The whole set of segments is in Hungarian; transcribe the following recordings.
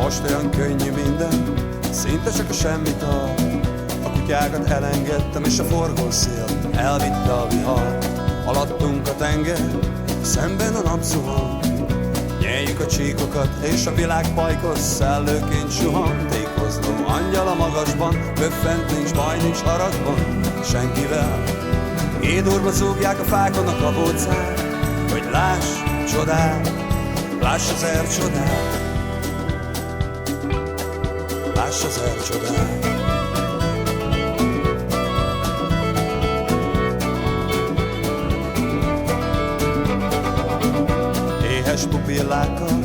Most olyan könnyű minden, szinte csak a semmit ad. A kutyákat elengedtem, és a forgószél elvitte a vihar. Alattunk a tenger, szemben a nap zuhan. Nyeljük a csíkokat, és a világ pajkos szellőként suhan. Tékozló angyal a magasban, böffent, nincs baj, nincs haragban senkivel. Édurva zúgják a fákon a kabócát, hogy láss csodát, láss ezer csodát, láss ezer csodát. Éhes pupillákkal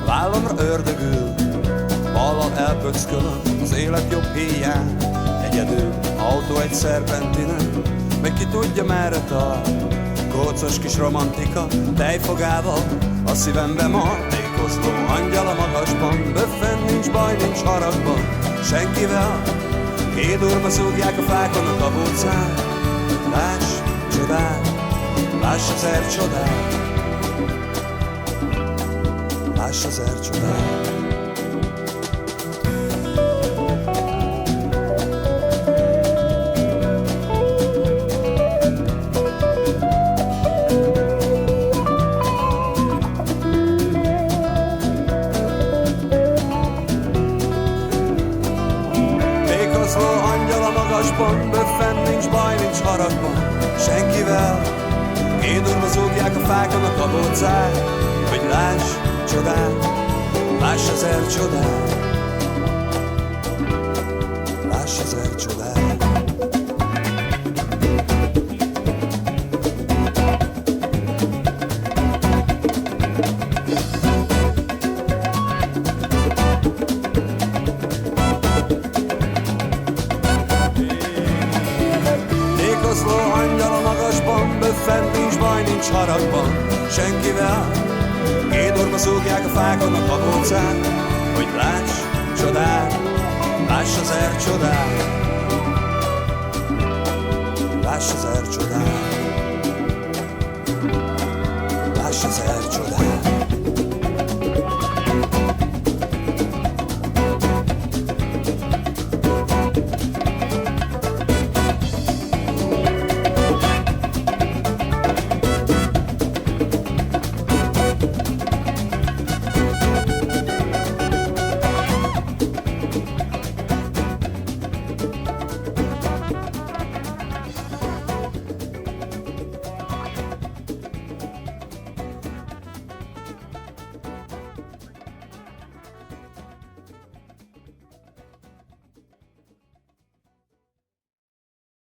vállamra ördögül, ballal elpöckölöm az élet jobb híján. Egyedül autó egy szerpentinen, meg ki tudja merre tart. Kócos kis romantika tejfogával a szívembe mar. Tékozló angyal a magasban, böffen, nincs baj, nincs haragban senkivel. Kédurva zúgják a fákon a kabócát. Láss csodát, láss ezer csodát, láss ezer csodát. Tékozló angyal a magasban, böffen, nincs baj, nincs haragban senkivel. Kédurva zúgják a fákon a kabócát, hogy láss csodát, láss ezer csodát, láss ezer csodát. Tékozló angyal a magasban, böffent, nincs baj, nincs haragban senkivel. Kédorba zúgják a fákon a kabócát, hogy láss csodát, láss ezer csodát, láss ezer csodát, láss ezer csodát.